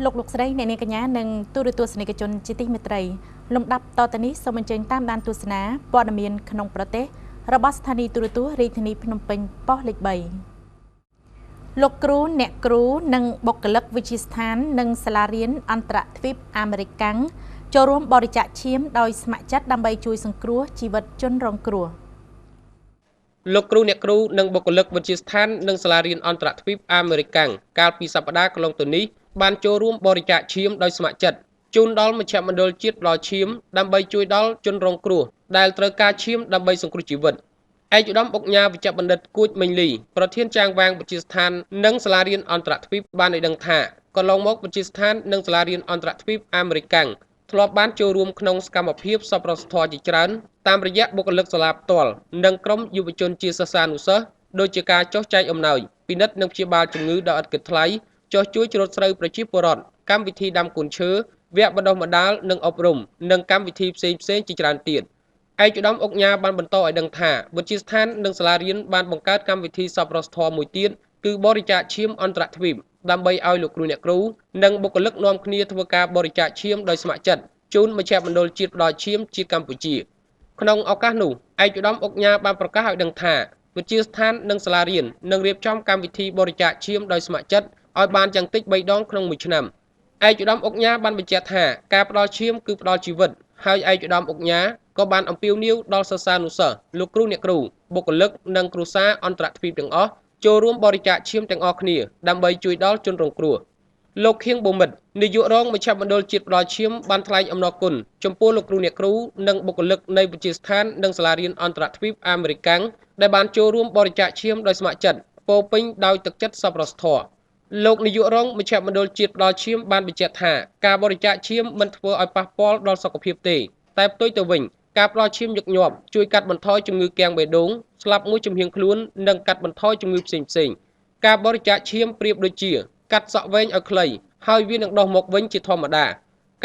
លោកស្រីអ្នកនាងកញ្ញានិងទូរទស្សនិកជនជាទីមេត្រីលំដាប់តទៅនេះសូមអញ្ជើញតាមដានទស្សនាព័ត៌មានក្នុងប្រទេសរបស់ស្ថានីយ៍ទូរទស្សន៍រាជធានីភ្នំពេញប៉ុស្តិ៍លេខ3លោកគ្រូអ្នកគ្រូនិងបុគ្គលិកវិទ្យាស្ថាននិងសាលារៀនអន្តរទ្វីបអាមេរិកកាំងចូលរួមបរិច្ចាគឈាមដោយស្ម័គ្រចិត្តដើម្បីជួយសង្គ្រោះជីវិតជនរងគ្រោះលោកគ្រូអ្នកគ្រូនិងបុគ្គលិកវិទ្យាស្ថាននិងសាលារៀនអន្តរទ្វីបអាមេរិកកាំងកាលពីសប្តាហ៍កន្លងទៅនេះបានចូលរួមបរិច្ចាគឈាមដោយស្ម័គ្រចិត្តជូនដល់មជ្ឈមណ្ឌលជាតិផ្ដល់ឈាមដើម្បីជួយដល់ជនរងគ្រោះដែលត្រូវការឈាមដើម្បីសង្គ្រោះជីវិតឯកឧត្តមអុកញ៉ាវិជ្ជបណ្ឌិតគួចមេងលីប្រធានចាងវាងវិទ្យាស្ថាននិងសាលារៀនអន្តរទ្វីបបានឲ្យដឹងថាកន្លងមកវិទ្យាស្ថាននិងសាលារៀនអន្តរទ្វីបអាមេរិកកាំងធ្លាប់បានចូលរួមក្នុងសកម្មភាពសប្បុរសធម៌ជាច្រើនតាមរយៈបុគ្គលិកសាលាផ្ទាល់និងក្រុមយុវជនជាសិស្សានុសិស្សដូចជាការចុះចែកអំណោយពិនិត្យនិងព្យាបាលជំងឺដោយឥតគិតថ្លៃចុះជួយច្រូតស្រូវប្រជាពលរដ្ឋកម្មវិធីដាំកូនឈើវគ្គបណ្ដុះបណ្ដាលនិងអប់រំនិងកម្មវិធីផ្សេងៗជាច្រើនទៀតឯកឧត្តមអុកញ៉ាបានបន្តឲ្យដឹងថាវិទ្យាស្ថាននិងសាលារៀនបានបង្កើតកម្មវិធីសប្បុរសធម៌មួយទៀតគឺបរិច្ចាគឈាមអន្តរទ្វីបដើម្បីឲ្យលោកគ្រូអ្នកគ្រូនិងបុគ្គលិកនាំគ្នាធ្វើការបរិច្ចាគឈាមដោយស្ម័គ្រចិត្តជូនមជ្ឈមណ្ឌលជាតិផ្ដល់ឈាមជាតិកម្ពុជាក្នុងឱកាសនោះឯកឧត្តមអុកញ៉ាបានប្រកាសឲ្យដឹងថាវិទ្យាស្ថាននិងសាលារៀននឹងរៀបចំកម្មវិធីបរិច្ចាគឈាមដោយស្ម័គ្រចិត្តឲ្យបានយ៉ាងតិច3ដងក្នុងមួយឆ្នាំឯកឧត្តមអុកញ៉ាបានបញ្ជាក់ថាការផ្ដល់ឈាមគឺផ្ដល់ជីវិតហើយឯកឧត្តមអុកញ៉ាក៏បានអំពាវនាវដល់សិស្សានុសិស្សលោកគ្រូអ្នកគ្រូបុគ្គលិកនិងគ្រួសារអន្តរទ្វីបទាំងអស់ចូលរួមបរិច្ចាគឈាមទាំងអស់គ្នាដើម្បីជួយដល់ជនរងគ្រោះលោកខៀងបូមិតនាយករងមជ្ឈមណ្ឌលជាតិផ្ដល់ឈាមបានថ្លែងអំណរគុណចំពោះលោកគ្រូអ្នកគ្រូនិងបុគ្គលិកនៃវិទ្យាស្ថាននិងសាលារៀនអន្តរទ្វីបអាមេរិកកាំងដែលបានចូលរួមបរិច្ចាគឈាមដោយស្ម័គ្រចិត្តពោរពេញដោយទឹកចិត្តសប្បុរសធម៌លោកនាយករងមជ្ឈមណ្ឌលជាតិផ្ដល់ឈាមបានបញ្ជាក់ថាការបរិច្ចាគឈាមមិនធ្វើឲ្យប៉ះពាល់ដល់សុខភាពទេតែផ្ទុយទៅវិញការផ្ដល់ឈាមញឹកញាប់ជួយកាត់បន្ថយជំងឺគាំងបេះដូងស្លាប់មួយជំហានខ្លួននិងកាត់បន្ថយជំងឺផ្សេងៗការបរិច្ចាគឈាមប្រៀបដូចជាកាត់សក់វែងឲ្យខ្លីហើយវានឹងដុះមកវិញជាធម្មតា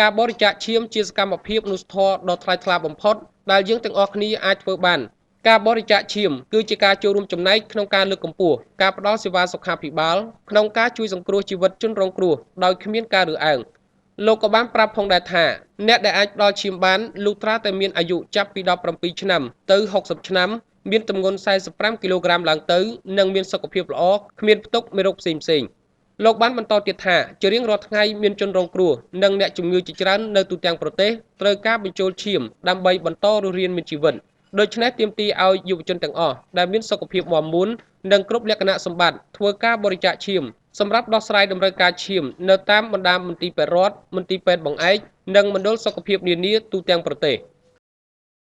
ការបរិច្ចាគឈាមជាសកម្មភាពមនុស្សធម៌ដ៏ថ្លៃថ្លាបំផុតដែលយើងទាំងអស់គ្នាអាចធ្វើបានការបរិច្ចាគឈាមគឺជាការចូលរួមចំណែកក្នុងការលើកកម្ពស់ការផ្ដល់សេវាសុខាភិបាលក្នុងការជួយសង្គ្រោះជីវិតជនរងគ្រោះដោយគ្មានការរើសអើងលោកក៏បានប្រាប់ផងដែរថាអ្នកដែលអាចផ្ដល់ឈាមបានលុះត្រាតែមានអាយុចាប់ពី17ឆ្នាំទៅ60ឆ្នាំមានទម្ងន់45គីឡូក្រាមឡើងទៅនិងមានសុខភាពល្អគ្មានផ្ទុកមេរោគផ្សេងៗលោកបានបន្តទៀតថាជារៀងរាល់ថ្ងៃមានជនរងគ្រោះនិងអ្នកជំងឺជាច្រើននៅទូទាំងប្រទេសត្រូវការបញ្ចូលឈាមដើម្បីបន្តរស់រានមានជីវិតដូច្នេះទាមទារឲ្យយុវជនទាំងអស់ដែលមានសុខភាពមាំមួននិងគ្រប់លក្ខណៈសម្បត្តិធ្វើការបរិច្ចាគឈាមសម្រាប់ដោះស្រាយតម្រូវការឈាមនៅតាមបណ្ដាមន្ទីរពេទ្យរដ្ឋមន្ទីរពេទ្យបង្អែកនិងមណ្ឌលសុខភាពនានាទូទាំងប្រទេស។